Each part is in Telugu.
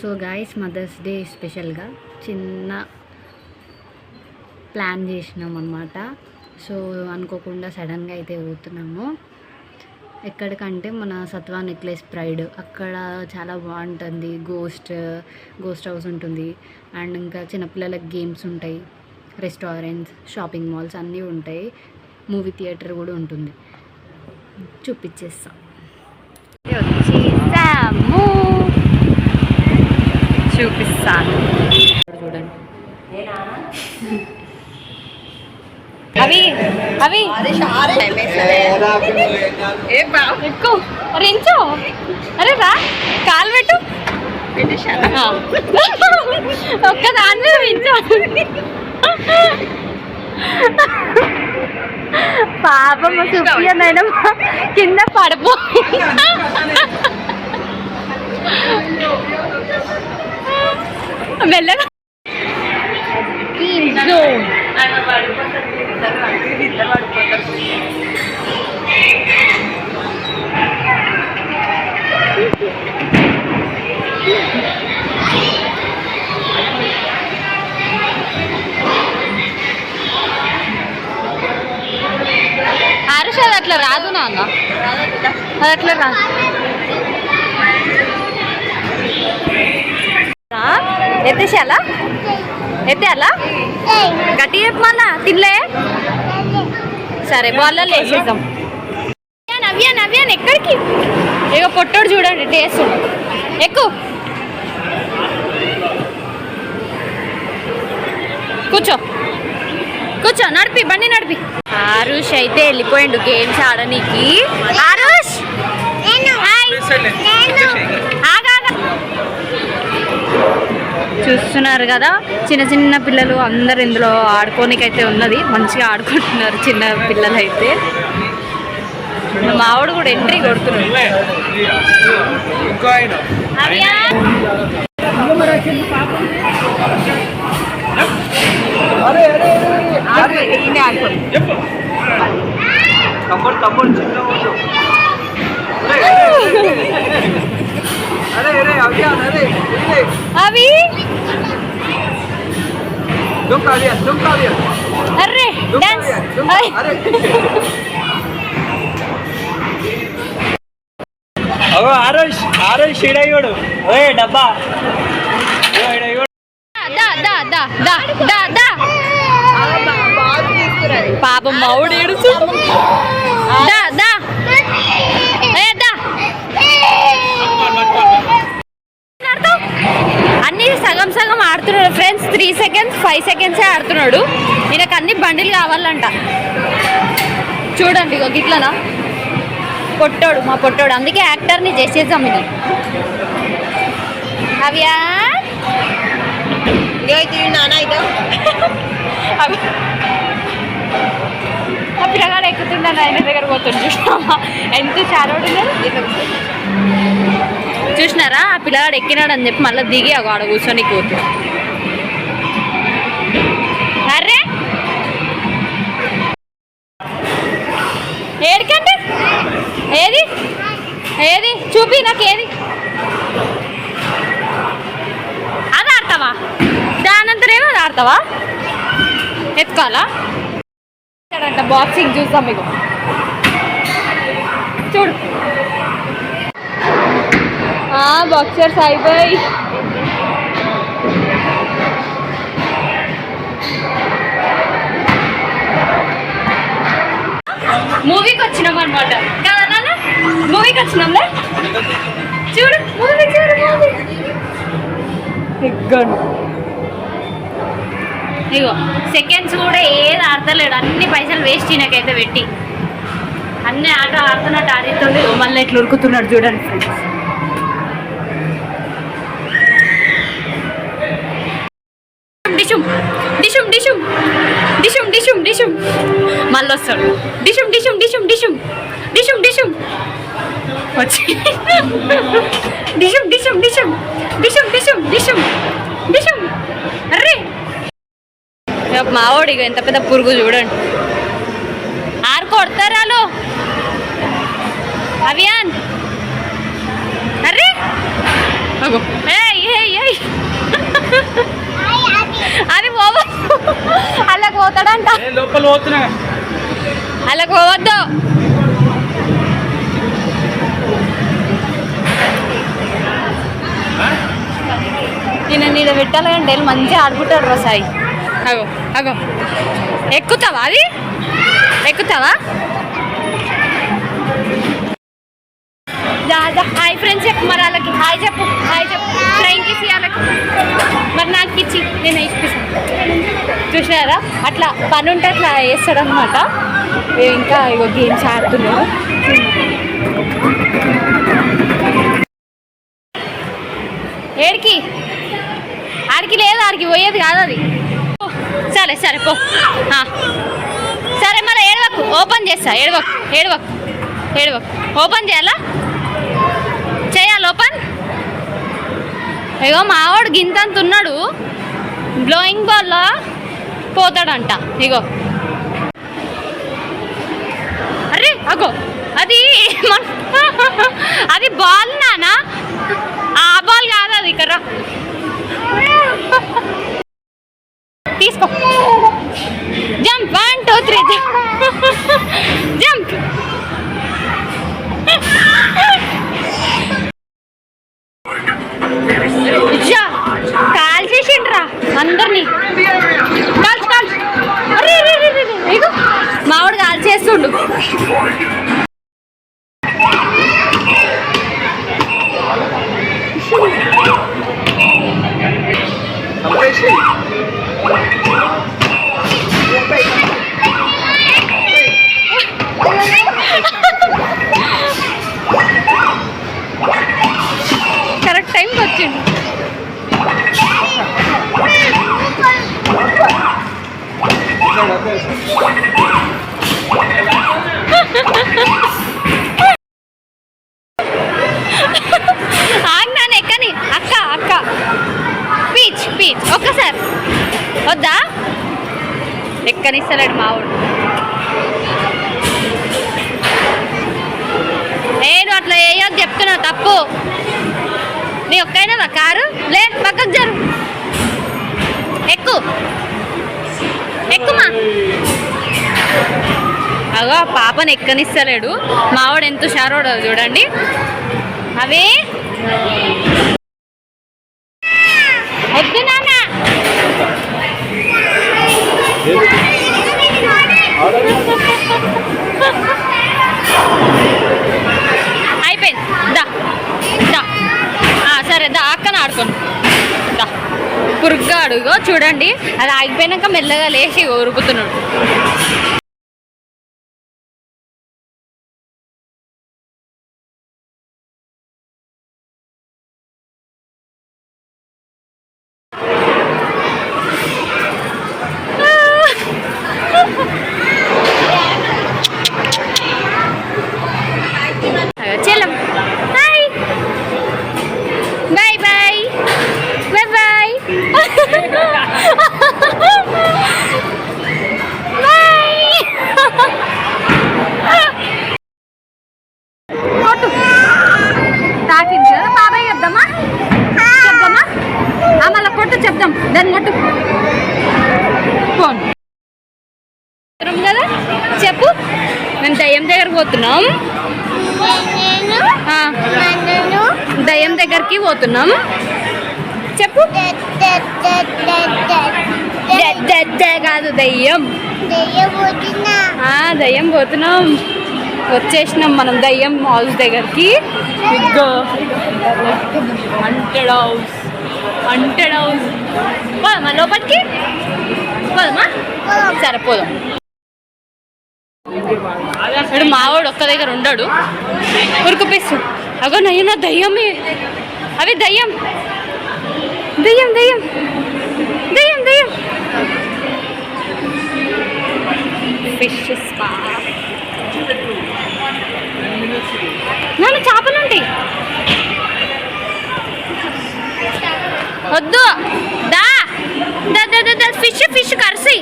సో గాయస్ మదర్స్ డే స్పెషల్గా చిన్న ప్లాన్ చేసినాం అనమాట. సో అనుకోకుండా సడన్గా అయితే పోతున్నాము. ఎక్కడికంటే మన సత్వా నెక్లెస్ ప్రైడ్, అక్కడ చాలా బాగుంటుంది. గోస్ట్ హౌస్ ఉంటుంది. అండ్ ఇంకా చిన్నపిల్లలకి గేమ్స్ ఉంటాయి, రెస్టారెంట్స్, షాపింగ్ మాల్స్ అన్నీ ఉంటాయి. మూవీ థియేటర్ కూడా ఉంటుంది. చూపించేస్తాం. వచ్చేసాము, చూపిస్తాను చూడండి. అవి అవి ఎక్కువ రించో. అరే రా, కాలు పెట్టు. ఒక్క దాని మీద రించో. పాపం సుప్రియనైనా కింద పడిపో. మెల్లగా ఆరుష అది అట్లా రాదు నాన్న, అది అట్లా రాదు. ఎత్తేసేయాలా? ఎత్తేయాలా? గట్టి చెప్పు మళ్ళా. తినలే? సరే బాల్లో వేసేద్దాం. నవ్యాన్ ఎక్కడికి? ఇక పొట్టోడు చూడండి టేస్ట్. ఎక్కువ కూర్చో నడిపి, బండి నడిపి. ఆరుష్ అయితే వెళ్ళిపోయిండు గేమ్స్ ఆడనీకి. ఆరుష్ చూస్తున్నారు కదా, చిన్న చిన్న పిల్లలు అందరు ఇందులో ఆడుకోనికైతే ఉన్నది. మంచిగా ఆడుకుంటున్నారు చిన్న పిల్లలు అయితే. మావాడు కూడా ఎంట్రీ కొడుతున్నాడు. అవి అర్రే డాన్స్. ఆరుష్ ఇడయ్యోడు. ఓ డబ్బా పాపం మావుడు ఏడుచు. అన్ని సగం సగం ఆడుతున్నాడు ఫ్రెండ్స్. 3 సెకండ్స్ 5 సెకండ్సే ఆడుతున్నాడు. ఈయనకు అన్ని బండిలు కావాలంట. చూడండి ఇక గిట్లనా పొట్టోడు, మా పొట్టోడు. అందుకే యాక్టర్ని చేసేద్దాం. ఇది అవ్యా ఆ పిల్లగాడు ఎక్కుతున్నాను ఆయన దగ్గర పోతుంది. చూసినామా ఎంత చారోడు చూసినారా? ఆ పిల్లగాడు ఎక్కినాడు అని చెప్పి మళ్ళీ దిగి ఆడ కూర్చొని పోతుంది. అర్రే ఏడికంటే ఏది ఏది చూపి నాకు. ఏది అది ఆడతావా? దానంతరేమో అది ఆడతావా? ఎత్తుకోవాలా? అంట బాక్సింగ్ చూస్తాం మీకు. చూడు బాక్సర్ సాయిబాయ్. మూవీకి వచ్చినాం అనమాట కదా నాన్న. మూవీకి వచ్చినాంలే. చూడు మూవీ, చూడు మూవీ. ఇగో సెకండ్స్ కూడా ఏది ఆడతలేడు. అన్ని పైసలు వేస్ట్ ఈయనకైతే పెట్టి. అన్ని ఆట ఆడుతున్నట్టు ఆడుతుండే మళ్ళీ ఇట్లా ఉరుకుతున్నాడు చూడండి ఫ్రెండ్స్. డిషుమ్ డిషుమ్ డిషుమ్ డిషుమ్ డిషుమ్ డిషుమ్ మళ్ళీ వస్తాడు. డిషుమ్ డిషుమ్ డిషుమ్ డిషుమ్ డిషుమ్ డిషుమ్ వచ్చి డిషుమ్ డిషుమ్ డిషుమ్ డిషుమ్ డిషుమ్ డిషుమ్ డిషుమ్. అర్రే మావోడు ఇక ఎంత పెద్ద పురుగు చూడండి. ఆరు కొడతారాలు. అవియాన్ అర్రే ఏ హాయ్ అది పోవ అలా పోతాడంట లోపల పోతున్నా అలా పోవద్దు నేను నీడ పెట్టాలి అంటే మంచిగా ఆడుకుంటాడు రా సాయి అగో అగో ఎక్కుతావా అది ఎక్కుతావా హాయ్ ఫ్రెండ్స్ చెప్పు మరి వాళ్ళకి హాయ్ చెప్పు ఫ్రెండ్కి ఇచ్చి వాళ్ళకి మరి నాకు ఇచ్చి నేను ఇప్పిస్తాను చూసినారా అట్లా పని ఉంటే అట్లా వేస్తాడు అనమాట ఇంకా ఇగో గేమ్స్ ఆడుతున్నాడు ఏడికి ఆడికి లేదు ఆడికి పోయేది కాదు అది సరే సరే పో సరే మళ్ళీ ఏడవకు ఓపెన్ చేస్తా ఏడవకు ఓపెన్ చేయాలా చేయాలి ఓపెన్ ఇగో మావాడు గింతంత ఉన్నాడు బ్లోయింగ్ బాల్లో పోతాడంట ఇగో అరే అగో అది అది బాల్ నానా ఆ బాల్ కాదు అది ఇక్కడ తీసుకో జంప్ 1 2 3 జంప్ కాల్ చేసిండ్రా అందరినీ కాల్చి మావాడు కాల్ చేస్తుండు కరెక్ట్ టైంకి వచ్చిండు ఆగ్నాను ఎక్కని అక్క పీచ్ ఒక్కసారి వద్దా ఎక్కనిస్తలేడు మావాడు నేను అట్లా వేయొద్దు చెప్తున్నా తప్పు నీ ఒక్కైనా కారు లే పక్కకు జరు ఎక్కుమా అగో పాపని ఎక్కనిస్తలేడు మావాడు ఎంత హుషారోడో చూడండి అవి వద్దు నాన్న అయిపోయింది సరే అక్కన ఆడుకోను పురుగ్గా అడుగో చూడండి అది ఆగిపోయినాక మెల్లగా లేచి ఉరుకుతున్నాడు చెల్లం హాయ్ బాయ్ బాయ్ బాయ్ కొట్టు తాకింది కదా బాబాయ్ చెప్దామా మళ్ళీ కొట్టు చెప్దాం దాన్ని కొట్టు ఫోన్ కదా చెప్పు మేము దయ్యం దగ్గరకు పోతున్నాం దయ్యం దగ్గరికి పోతున్నాం చెప్పు కాదు దయ్యం దయ్యం పోతున్నాం వచ్చేసినాం మనం దయ్యం హౌస్ దగ్గరికి హంటెడ్ హౌస్ పోదామా లోపలికి పోదామా సరే పోదాం ఇప్పుడు మావాడు ఒక్క దగ్గర ఉండడు ఉరుకుపిస్తు అగో నయ్యన దయ్యమే అవి దయ్యం దయ్యం దయ్యం దయ్యం దయ్యం ఫిష్ స్పా నాన్న చేపలు ఉంటాయి వద్దు దా ఫిష్ కరిసి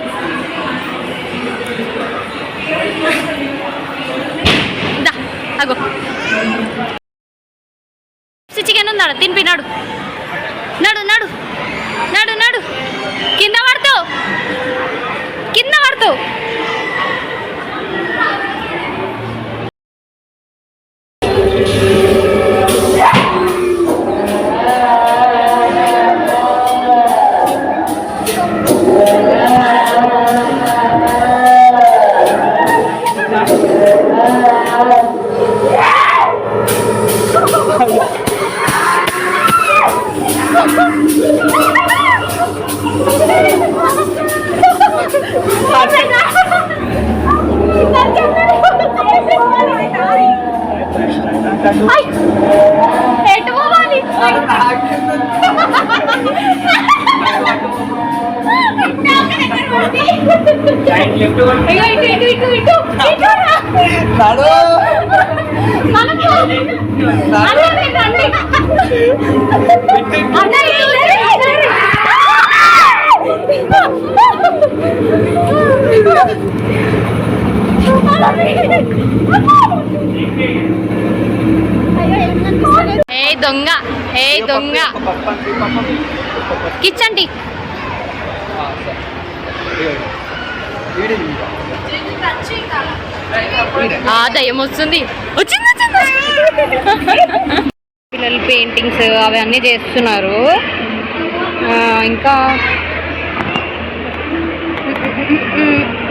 దా అగో చికెన్ ఉందాడు తినిపి నడు లెఫ్ట్ అయ్యో, ఇటు ఇటు ఇటు ఇటు ఇటు రా. నడు మనకు అన్న రండి. అన్న ఇటు రండి, ఇటు రండి. ఏ దొంగ, ఏ దొంగ, కిచ్చండి. దయ్యం వస్తుంది, వచ్చింది పిల్లలు పెయింటింగ్స్ అవన్నీ చేస్తున్నారు. ఇంకా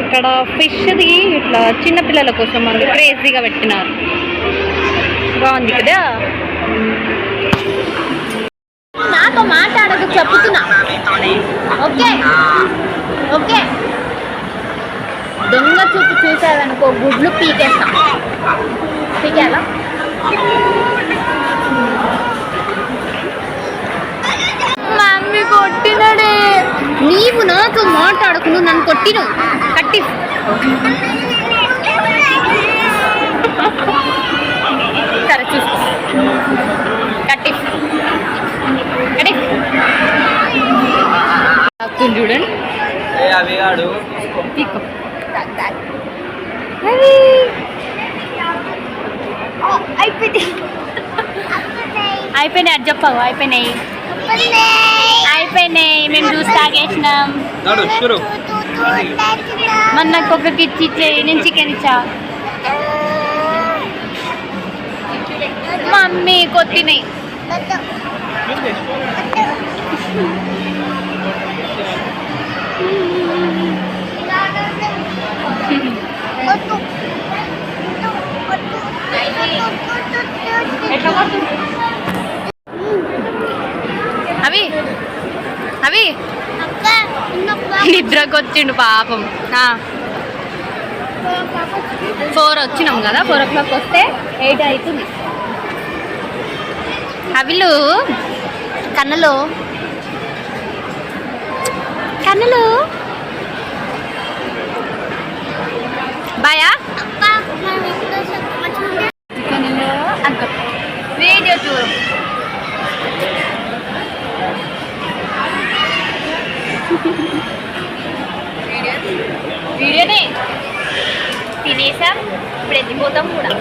ఇక్కడ ఫిష్ది ఇట్లా చిన్న పిల్లల కోసం వాళ్ళు క్రేజీగా పెట్టినారు. బాగుంది కదా. నాతో మాట్లాడకు చెప్తున్నా. Okay okay. దొంగ చూపు చూసావనుకో గుడ్లు పీకేస్తా. పీకేలా? మమ్మీ కొట్టినడే. నీవు నాతో మాట్లాడకు, నువ్వు నన్ను కొట్టిను. కట్టి సరే చూసుకో. కట్టి కట్టి చూడండి. అవి ఆడు అయిపోయినాయి. అది చెప్పావు. అయిపోయినాయి అయిపోయినాయి. మేము జ్యూస్ తాగేసినాం. మరి నాకు ఒకరికి ఇచ్చి నేను చికెన్ ఇచ్చా. మమ్మీ కొట్టినాయి. అవి అవి నిద్రకు వచ్చిండు పాపం. 4 వచ్చినాం కదా, 4 o'clock వస్తే 8 అవుతుంది. అవిలు కన్నులు కన్నులు బాయా వీడియో చూడు. వీడియోనే తినేసాం, ఇప్పుడు ఎత్తిపోతాం కూడా.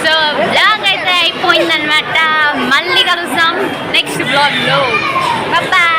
సో బ్లాగ్ అయితే అయిపోయిందనమాట. మళ్ళీ కలుస్తాం నెక్స్ట్ బ్లాగ్లో. బాయ్.